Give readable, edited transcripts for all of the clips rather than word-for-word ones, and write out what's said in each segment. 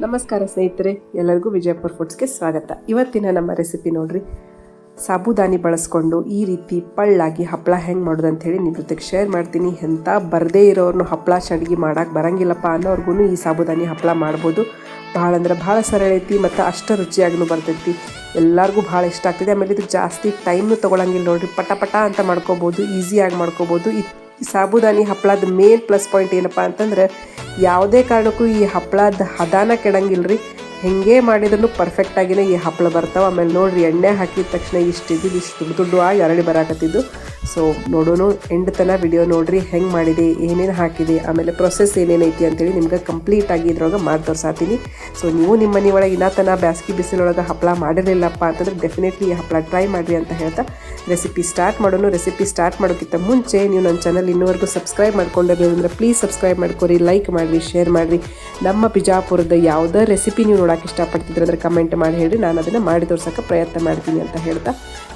ನಮಸ್ಕಾರ ಸ್ನೇಹಿತರೆ, ಎಲ್ಲರಿಗೂ ವಿಜಯಪುರ ಫುಡ್ಸ್ಗೆ ಸ್ವಾಗತ. ಇವತ್ತಿನ ನಮ್ಮ ರೆಸಿಪಿ ನೋಡ್ರಿ, ಸಾಬುದಾನಿ ಬಳಸ್ಕೊಂಡು ಈ ರೀತಿ ಪಳ್ಳಾಗಿ ಹಪ್ಪಳ ಹೆಂಗೆ ಮಾಡೋದು ಅಂಥೇಳಿ ನಿಮ್ಮ ಜೊತೆಗೆ ಶೇರ್ ಮಾಡ್ತೀನಿ. ಎಂಥ ಬರದೇ ಇರೋರ್ನು ಹಪ್ಪಳ ಸಂಡ್ಗಿ ಮಾಡೋಕೆ ಬರಂಗಿಲ್ಲಪ್ಪ ಅನ್ನೋರ್ಗು ಈ ಸಾಬುದಾನಿ ಹಪ್ಪಳ ಮಾಡ್ಬೋದು. ಭಾಳ ಅಂದ್ರೆ ಭಾಳ ಸರಳ ಐತಿ ಮತ್ತು ಅಷ್ಟು ರುಚಿಯಾಗೂ ಬರ್ತೈತಿ. ಎಲ್ಲರಿಗೂ ಭಾಳ ಇಷ್ಟ ಆಗ್ತದೆ. ಆಮೇಲೆ ಇದು ಜಾಸ್ತಿ ಟೈಮ್ನು ತೊಗೊಳಂಗಿಲ್ಲ ನೋಡ್ರಿ, ಪಟ ಪಟ ಅಂತ ಮಾಡ್ಕೋಬೋದು, ಈಸಿಯಾಗಿ ಮಾಡ್ಕೋಬೋದು. ಈ ಸಾಬುದಾನಿ ಹಪ್ಪಳದ ಮೇನ್ ಪ್ಲಸ್ ಪಾಯಿಂಟ್ ಏನಪ್ಪ ಅಂತಂದ್ರೆ, ಯಾವುದೇ ಕಾರಣಕ್ಕೂ ಈ ಹಪ್ಪಳದ ಹದಾನ ಕೆಡಂಗಿಲ್ಲ ರೀ. ಹೆಂಗೆ ಮಾಡಿದ್ರೂ ಪರ್ಫೆಕ್ಟಾಗಿಯೇ ಈ ಹಪ್ಪಳ ಬರ್ತಾವೆ. ಆಮೇಲೆ ನೋಡಿರಿ, ಎಣ್ಣೆ ಹಾಕಿದ ತಕ್ಷಣ ಇಷ್ಟು ದುಡ್ಡು ಅರಳಿ ಬರಾಕತ್ತಿದ್ದು. ಸೊ ನೋಡೋಣ, ಎಂಡ್ ತನಕ ವಿಡಿಯೋ ನೋಡಿರಿ, ಹೆಂಗೆ ಮಾಡಿದೆ, ಏನೇನು ಹಾಕಿದೆ, ಆಮೇಲೆ ಪ್ರೊಸೆಸ್ ಏನೇನೈತಿ ಅಂತೇಳಿ ನಿಮ್ಗೆ ಕಂಪ್ಲೀಟಾಗಿ ಇದ್ರೊಳಗೆ ಮಾಡಿ ತೋರ್ಸಾತೀನಿ. ಸೊ ನೀವು ನಿಮ್ಮ ಮನೆ ಒಳಗೆ ಇನ್ನೂ ಬ್ಯಾಸ್ಗಿ ಬಿಸಿಲೊಳಗೆ ಹಪ್ಪಳ ಮಾಡಿರಲಿಲ್ಲಪ್ಪ ಅಂತಂದ್ರೆ ಡೆಫಿನೆಟ್ಲಿ ಈ ಹಪ್ಪಳ ಟ್ರೈ ಮಾಡಿರಿ ಅಂತ ಹೇಳ್ತಾ ರೆಸಿಪಿ ಸ್ಟಾರ್ಟ್ ಮಾಡೋಣ. ರೆಸಿಪಿ ಸ್ಟಾರ್ಟ್ ಮಾಡೋಕ್ಕಿಂತ ಮುಂಚೆ ನೀವು ನನ್ನ ಚಾನಲ್ ಇನ್ನೂವರೆಗೂ ಸಬ್ಸ್ಕ್ರೈಬ್ ಮಾಡ್ಕೊಂಡಿರೋದ್ರಿಂದ ಪ್ಲೀಸ್ ಸಬ್ಸ್ಕ್ರೈಬ್ ಮಾಡ್ಕೊರಿ, ಲೈಕ್ ಮಾಡಿರಿ, ಶೇರ್ ಮಾಡಿರಿ. ನಮ್ಮ ಬಿಜಾಪುರದ ಯಾವುದೇ ರೆಸಿಪಿ ನೀವು ನೋಡೋಕೆ ಇಷ್ಟಪಡ್ತಿದ್ರೆ ಅಂದ್ರೆ ಕಮೆಂಟ್ ಮಾಡಿ ಹೇಳಿ, ನಾನು ಅದನ್ನು ಮಾಡಿ ತೋರ್ಸೋಕ್ಕೆ ಪ್ರಯತ್ನ ಮಾಡ್ತೀನಿ ಅಂತ ಹೇಳ್ತಾ,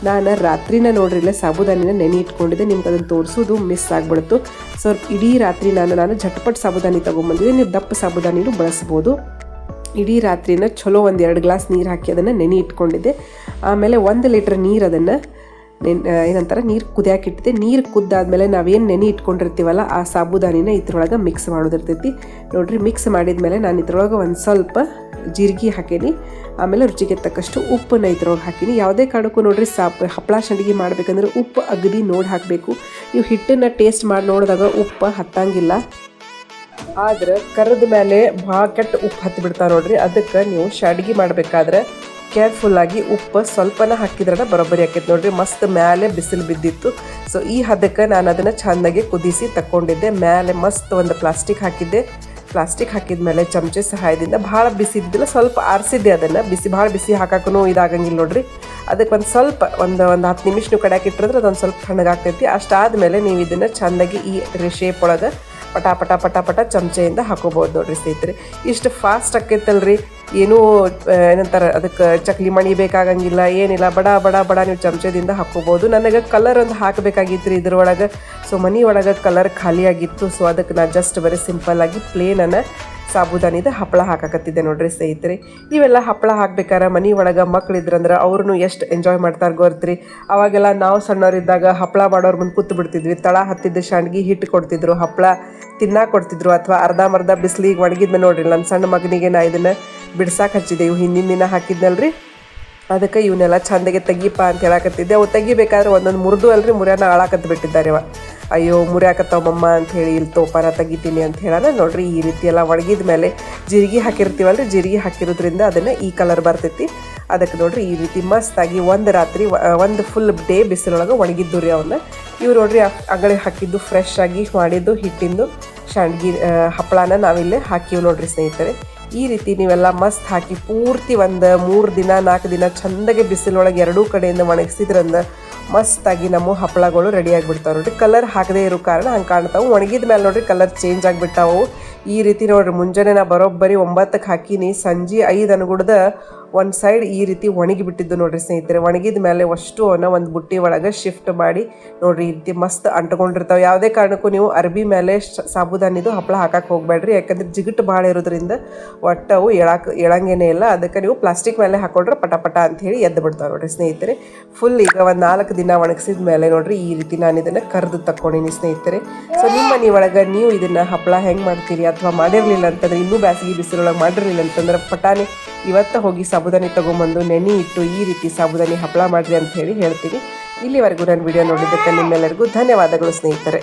ನಾನು ರಾತ್ರಿನ ನೋಡ್ರಿಲ್ಲ ಸಾಬುದಾನಿನ ನೆನೆ ಇಟ್ಕೊಂಡಿದ್ದೆ. ನಿಮ್ಗೆ ಅದನ್ನು ತೋರಿಸೋದು ಮಿಸ್ ಆಗಿಬಿಡ್ತು. ಸೊ ಇಡೀ ರಾತ್ರಿ ನಾನು ಝಟ್ಪಟ್ ಸಾಬುದಾನಿ ತೊಗೊಂಬಂದಿದ್ದೆ. ನೀವು ದಪ್ಪ ಸಾಬುದಾನಿನೂ ಬಳಸ್ಬೋದು. ಇಡೀ ರಾತ್ರಿನ ಚಲೋ 1-2 ಗ್ಲಾಸ್ ನೀರು ಹಾಕಿ ಅದನ್ನು ನೆನೆ ಇಟ್ಕೊಂಡಿದ್ದೆ. ಆಮೇಲೆ 1 ಲೀಟ್ರ್ ನೀರು ಅದನ್ನು ಏನಂತಾರೆ ನೀರು ಕುದಿಯಾಕಿಟ್ಟಿದ್ದೆ. ನೀರು ಕುದ್ದಾದ್ಮೇಲೆ ನಾವೇನು ನೆನೆ ಇಟ್ಕೊಂಡಿರ್ತೀವಲ್ಲ ಆ ಸಾಬುದಾನಿನ ಇದ್ರೊಳಗೆ ಮಿಕ್ಸ್ ಮಾಡೋದಿರ್ತೈತಿ ನೋಡಿರಿ. ಮಿಕ್ಸ್ ಮಾಡಿದ್ಮೇಲೆ ನಾನು ಇದ್ರೊಳಗೆ ಒಂದು ಸ್ವಲ್ಪ ಜೀರಿಗೆ ಹಾಕೀನಿ. ಆಮೇಲೆ ರುಚಿಗೆ ತಕ್ಕಷ್ಟು ಉಪ್ಪನ್ನ ಇದ್ರೊಳಗೆ ಹಾಕೀನಿ. ಯಾವುದೇ ಕಾರಣಕ್ಕೂ ನೋಡಿರಿ, ಹಪ್ಪಳ ಸಂಡಿಗೆ ಮಾಡಬೇಕಂದ್ರೆ ಉಪ್ಪು ಅಗದಿ ನೋಡಿ ಹಾಕಬೇಕು. ನೀವು ಹಿಟ್ಟನ್ನು ಟೇಸ್ಟ್ ಮಾಡಿ ನೋಡಿದಾಗ ಉಪ್ಪು ಹತ್ತಂಗಿಲ್ಲ, ಆದ್ರೆ ಕರೆದ ಮೇಲೆ ಭಾಳ ಕೆಟ್ಟ ಉಪ್ಪು ಹತ್ತಿ ಬಿಡ್ತಾವೆ ನೋಡ್ರಿ. ಅದಕ್ಕೆ ನೀವು ಸಂಡಿಗೆ ಮಾಡಬೇಕಾದ್ರೆ ಕೇರ್ಫುಲ್ಲಾಗಿ ಉಪ್ಪು ಸ್ವಲ್ಪನ ಹಾಕಿದ್ರೆ ಬರೋಬ್ಬರಿ ಹಾಕೈತೆ ನೋಡ್ರಿ. ಮಸ್ತ್ ಮೇಲೆ ಬಿಸಿಲು ಬಿದ್ದಿತ್ತು. ಸೊ ಈ ಹದಕ್ಕೆ ನಾನು ಅದನ್ನು ಚೆಂದಾಗಿ ಕುದಿಸಿ ತಗೊಂಡಿದ್ದೆ. ಮೇಲೆ ಮಸ್ತ್ ಒಂದು ಪ್ಲಾಸ್ಟಿಕ್ ಹಾಕಿದ್ದೆ. ಪ್ಲಾಸ್ಟಿಕ್ ಹಾಕಿದ ಮೇಲೆ ಚಮಚೆ ಸಹಾಯದಿಂದ, ಭಾಳ ಬಿಸಿ ಇದ್ದಿಲ್ಲ, ಸ್ವಲ್ಪ ಆರಿಸಿದ್ದೆ ಅದನ್ನು. ಭಾಳ ಬಿಸಿ ಹಾಕಕ್ಕೂ ಇದಾಗಂಗಿಲ್ಲ ನೋಡ್ರಿ. ಅದಕ್ಕೆ ಒಂದು ಸ್ವಲ್ಪ ಒಂದು 10 ನಿಮಿಷ ನೀವು ಕಡೆಯಾಗಿ ಇಟ್ಟಿದ್ರೆ ಅದೊಂದು ಸ್ವಲ್ಪ ತಣ್ಣಗಾಗ್ತೈತಿ. ಅಷ್ಟಾದಮೇಲೆ ನೀವು ಇದನ್ನು ಚೆಂದಾಗಿ ಈ ಶೇಪ್ ಒಳಗೆ ಪಟ ಪಟ ಪಟ ಪಟ ಚಮಚೆಯಿಂದ ಹಾಕೋಬೋದು ನೋಡ್ರಿ ಸ್ನೇಹಿತರೆ. ಇಷ್ಟು ಫಾಸ್ಟ್ ಆಕೈತಲ್ರಿ, ಏನೂ ಏನಂತಾರೆ ಅದಕ್ಕೆ ಚಕ್ಲಿ ಮಣಿ ಬೇಕಾಗಂಗಿಲ್ಲ, ಏನಿಲ್ಲ, ಬಡ ಬಡ ಬಡ ನೀವು ಚಮಚದಿಂದ ಹಾಕೋಬೋದು. ನನಗೆ ಕಲರ್ ಒಂದು ಹಾಕಬೇಕಾಗಿತ್ತು ರೀ ಇದ್ರೊಳಗೆ. ಸೊ ಮನೆ ಒಳಗೆ ಕಲರ್ ಖಾಲಿಯಾಗಿತ್ತು. ಸೊ ಅದಕ್ಕೆ ನಾನು ಜಸ್ಟ್ ಬರೀ ಸಿಂಪಲ್ಲಾಗಿ ಪ್ಲೇನನ್ನು ಸಾಬುದಾನಿದ ಹಪ್ಪಳ ಹಾಕಕತ್ತಿದ್ದೆ ನೋಡ್ರಿ ಸ್ನೇಹಿತರೆ. ಇವೆಲ್ಲ ಹಪ್ಪಳ ಹಾಕ್ಬೇಕಾರೆ ಮನೆ ಒಳಗೆ ಮಕ್ಳಿದ್ರಂದ್ರೆ ಅವ್ರೂ ಎಷ್ಟು ಎಂಜಾಯ್ ಮಾಡ್ತಾರೆ ಗೊತ್ತ್ರಿ. ಅವಾಗೆಲ್ಲ ನಾವು ಸಣ್ಣವರಿದ್ದಾಗ ಹಪ್ಪಳ ಮಾಡೋರು ಮುಂದೆ ಕೂತು ಬಿಡ್ತಿದ್ವಿ. ತಳ ಹತ್ತಿದ್ದ ಸಂಡ್ಗಿ ಹಿಟ್ಟು ಕೊಡ್ತಿದ್ರು, ಹಪ್ಪಳ ತಿನ್ನಾಕ ಕೊಡ್ತಿದ್ರು. ಅಥವಾ ಅರ್ಧಂಬರ್ಧ ಬಿಸಿಲಿಗೆ ಒಣಗಿದ್ಮೇಲೆ ನೋಡ್ರಿ, ನನ್ನ ಸಣ್ಣ ಮಗನಿಗೆ ನಾ ಇದನ್ನು ಬಿಡ್ಸಾಕೆ ಹಚ್ಚಿದ್ದೆ. ಇವು ಹಿಂದಿನ ದಿನ ಹಾಕಿದ್ನಲ್ರಿ, ಅದಕ್ಕೆ ಇವನ್ನೆಲ್ಲ ಚಂದಾಗೆ ತೆಗಿಪ್ಪ ಅಂತ ಹೇಳಕತ್ತಿದ್ದೆ. ಅವು ತೆಗಿಬೇಕಾದ್ರೆ ಒಂದೊಂದು ಮುರಿದು ಅಲ್ರಿ, ಮುರಿಯೋನ ಹಾಳಾಕತ್ತು ಬಿಟ್ಟಿದ್ದಾರೆ ಅವ. ಅಯ್ಯೋ ಮುರಿಯಾಕತ್ತವಮ್ಮ ಅಂತ ಹೇಳಿ, ಇಲ್ಲಿ ತೋಪಾನ ತೆಗಿತೀನಿ ಅಂತ ಹೇಳೋಣ ನೋಡ್ರಿ. ಈ ರೀತಿ ಎಲ್ಲ ಒಣಗಿದ ಮೇಲೆ ಜೀರಿಗೆ ಹಾಕಿರ್ತೀವಲ್ರಿ, ಜೀರಿಗೆ ಹಾಕಿರೋದ್ರಿಂದ ಅದನ್ನು ಈ ಕಲರ್ ಬರ್ತೈತಿ. ಅದಕ್ಕೆ ನೋಡ್ರಿ ಈ ರೀತಿ ಮಸ್ತಾಗಿ ಒಂದು ರಾತ್ರಿ ಒಂದು ಫುಲ್ ಡೇ ಬಿಸಿಲೊಳಗೆ ಒಣಗಿದ್ದು ರೀ ಅವನ್ನ. ಇವು ನೋಡ್ರಿ ಅಂಗಡಿ ಹಾಕಿದ್ದು ಫ್ರೆಶ್ ಆಗಿ ಮಾಡಿದ್ದು ಹಿಟ್ಟಿಂದು ಸಂಡ್ಗಿ ಹಪ್ಪಳನ ನಾವಿಲ್ಲೇ ಹಾಕಿವು ನೋಡ್ರಿ ಸ್ನೇಹಿತರೆ. ಈ ರೀತಿ ನೀವೆಲ್ಲ ಮಸ್ತ್ ಹಾಕಿ ಪೂರ್ತಿ ಒಂದು 3-4 ದಿನ ಚೆಂದಾಗೆ ಬಿಸಿಲೊಳಗೆ ಎರಡೂ ಕಡೆಯಿಂದ ಒಣಗಿಸಿದ್ರಿಂದ ಮಸ್ತಾಗಿ ನಮ್ಮ ಹಪ್ಪಳಗಳು ರೆಡಿ ಆಗಿಬಿಡ್ತಾವೆ ನೋಡ್ರಿ. ಕಲರ್ ಹಾಕದೇ ಇರೋ ಕಾರಣ ಹಂಗೆ ಕಾಣ್ತಾವೆ. ಒಣಗಿದ ಮೇಲೆ ನೋಡ್ರಿ ಕಲರ್ ಚೇಂಜ್ ಆಗಿಬಿಟ್ಟಾವು. ಈ ರೀತಿ ನೋಡ್ರಿ, ಮುಂಜಾನೆ ನಾ ಬರೋಬ್ಬರಿ 9ಕ್ಕೆ ಹಾಕೀನಿ, ಸಂಜೆ 5 ಅನ್ಗುಡ್ದ ಒಂದು ಸೈಡ್ ಈ ರೀತಿ ಒಣಗಿ ಬಿಟ್ಟಿದ್ದು ನೋಡ್ರಿ ಸ್ನೇಹಿತರೆ. ಒಣಗಿದ ಮೇಲೆ ಅಷ್ಟು ಅವನ್ನ ಒಂದು ಬುಟ್ಟಿ ಒಳಗೆ ಶಿಫ್ಟ್ ಮಾಡಿ ನೋಡ್ರಿ, ಈ ರೀತಿ ಮಸ್ತ್ ಅಂಟ್ಕೊಂಡಿರ್ತಾವೆ. ಯಾವುದೇ ಕಾರಣಕ್ಕೂ ನೀವು ಅರ್ಬಿ ಮೇಲೆ ಸಾಬುದಾನಿದು ಹಪ್ಪಳ ಹಾಕಕ್ಕೆ ಹೋಗ್ಬೇಡ್ರಿ, ಯಾಕಂದ್ರೆ ಜಿಗುಟ್ಟು ಭಾಳ ಇರೋದ್ರಿಂದ ಒಟ್ಟವು ಎಳಂಗೇನೆ ಇಲ್ಲ. ಅದಕ್ಕೆ ನೀವು ಪ್ಲಾಸ್ಟಿಕ್ ಮೇಲೆ ಹಾಕೊಂಡ್ರೆ ಪಟ ಪಟ ಅಂಥೇಳಿ ಎದ್ದು ಬಿಡ್ತಾವೆ ನೋಡ್ರಿ ಸ್ನೇಹಿತರೆ. ಫುಲ್ ಈಗ ಒಂದು 4 ದಿನ ಒಣಗಿಸಿದ ಮೇಲೆ ನೋಡ್ರಿ ಈ ರೀತಿ ನಾನು ಇದನ್ನು ಕರೆದು ತಕ್ಕೊಂಡಿನಿ ಸ್ನೇಹಿತರೆ. ಸೊ ನಿಮ್ಮ ಮನೆ ಒಳಗೆ ನೀವು ಇದನ್ನು ಹಪ್ಪಳ ಹೆಂಗೆ ಮಾಡ್ತೀರಿ, ಅಥವಾ ಮಾಡಿರಲಿಲ್ಲ ಅಂತಂದ್ರೆ, ಇನ್ನೂ ಬ್ಯಾಸಿಗೆ ಬಿಸಿಲೊಳಗೆ ಮಾಡಿರಲಿಲ್ಲ ಅಂತಂದ್ರೆ ಪಟಾನೆ ಇವತ್ತು ಹೋಗಿ ಸಾಬುದಾನಿ ತೊಗೊಂಬಂದು ನೆನೆ ಇಟ್ಟು ಈ ರೀತಿ ಸಾಬುದಾನಿ ಹಪ್ಪಳ ಮಾಡಿರಿ ಅಂತ ಹೇಳ್ತೀನಿ. ಇಲ್ಲಿವರೆಗೂ ನಾನು ವಿಡಿಯೋ ನೋಡಿದ್ದಕ್ಕೆ ನಿಮ್ಮೆಲ್ಲರಿಗೂ ಧನ್ಯವಾದಗಳು ಸ್ನೇಹಿತರೆ.